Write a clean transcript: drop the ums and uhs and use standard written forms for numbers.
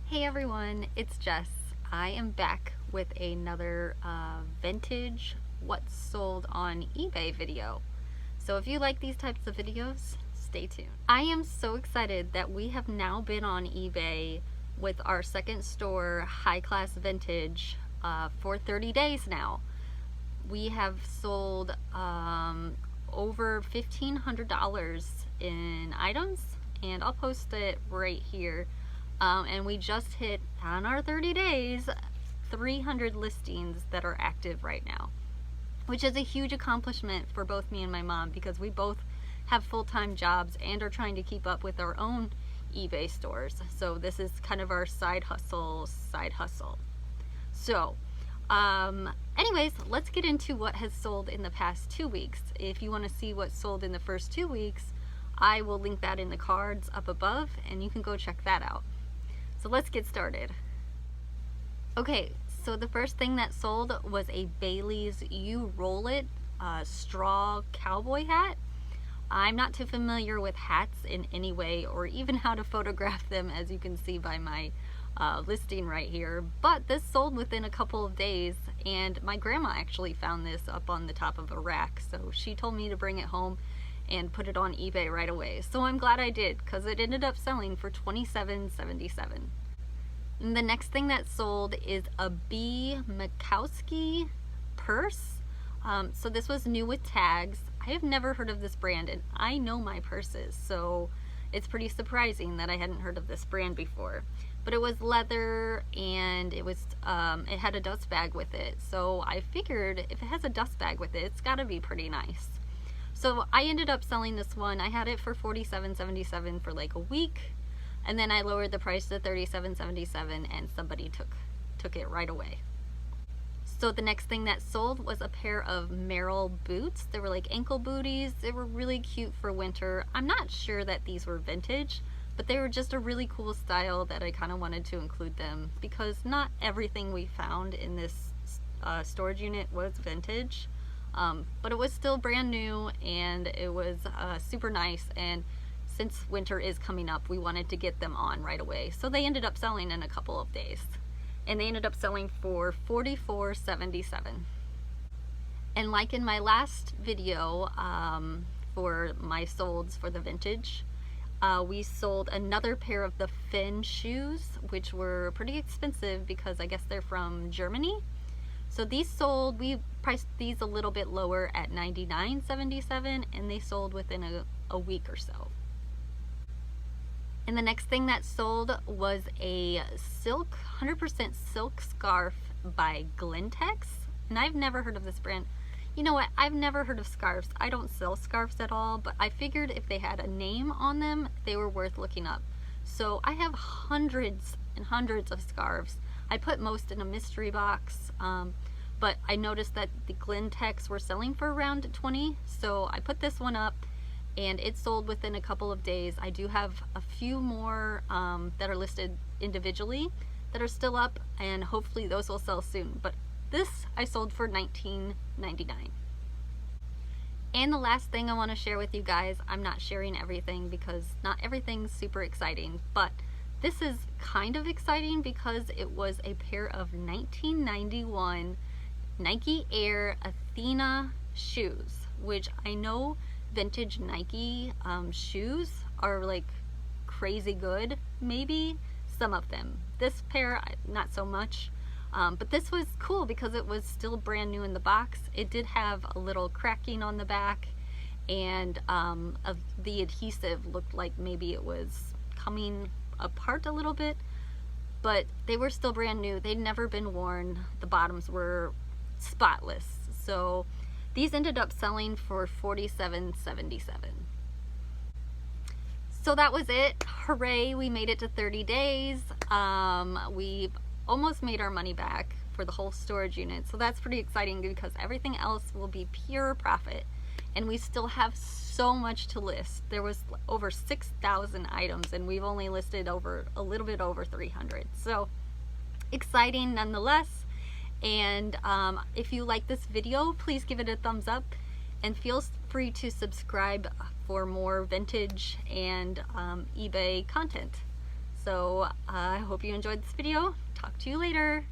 Hey everyone, it's Jess. I am back with another vintage what's sold on eBay video. So if you like these types of videos, stay tuned. I am so excited that we have now been on eBay with our second store, High Class Vintage, for 30 days now. We have sold over $1,500 in items, and I'll post it right here. And we just hit, on our 30 days, 300 listings that are active right now, which is a huge accomplishment for both me and my mom, because we both have full-time jobs and are trying to keep up with our own eBay stores. So this is kind of our side hustle. So anyways, let's get into what has sold in the past 2 weeks. If you want to see what sold in the first 2 weeks, I will link that in the cards up above, and you can go check that out. So let's get started. Okay, so the first thing that sold was a Bailey's You Roll It straw cowboy hat. I'm not too familiar with hats in any way, or even how to photograph them, as you can see by my listing right here, but this sold within a couple of days, and my grandma actually found this up on the top of a rack, so she told me to bring it home and put it on eBay right away. So I'm glad I did, because it ended up selling for $27.77. And the next thing that sold is a B. Makowski purse. So this was new with tags. I have never heard of this brand, and I know my purses, so it's pretty surprising that I hadn't heard of this brand before. But it was leather, and it was it had a dust bag with it, so I figured if it has a dust bag with it, it's got to be pretty nice. So I ended up selling this one. I had it for $47.77 for like a week, and then I lowered the price to $37.77, and somebody took it right away. So the next thing that sold was a pair of Merrell boots. They were like ankle booties. They were really cute for winter. I'm not sure that these were vintage, but they were just a really cool style that I kind of wanted to include them, because not everything we found in this storage unit was vintage. But it was still brand new, and it was super nice, and since winter is coming up, we wanted to get them on right away. So they ended up selling in a couple of days, and they ended up selling for $44.77. And like in my last video for my solds for the vintage, we sold another pair of the Finn shoes, which were pretty expensive because I guess they're from Germany. So these sold, we priced these a little bit lower at $99.77, and they sold within a week or so. And the next thing that sold was a 100% silk scarf by Glentex. And I've never heard of this brand. You know what? I've never heard of scarves. I don't sell scarves at all, but I figured if they had a name on them, they were worth looking up. So I have hundreds and hundreds of scarves. I put most in a mystery box, but I noticed that the Glentex were selling for around $20, so I put this one up, and it sold within a couple of days. I do have a few more that are listed individually that are still up, and hopefully those will sell soon. But this I sold for $19.99. And the last thing I want to share with you guys, I'm not sharing everything because not everything's super exciting, but this is kind of exciting because it was a pair of 1991 Nike Air Athena shoes, which I know vintage Nike shoes are like crazy good, maybe some of them. This pair, not so much, but this was cool because it was still brand new in the box. It did have a little cracking on the back, and the adhesive looked like maybe it was coming apart a little bit, but they were still brand new. They'd never been worn. The bottoms were spotless. So these ended up selling for $47.77. So that was it. Hooray, we made it to 30 days. We almost made our money back for the whole storage unit, so that's pretty exciting because everything else will be pure profit, and we still have so much to list. There was over 6,000 items, and we've only listed over a little bit over 300. So exciting nonetheless. And if you like this video, please give it a thumbs up, and feel free to subscribe for more vintage and eBay content. So I hope you enjoyed this video. Talk to you later.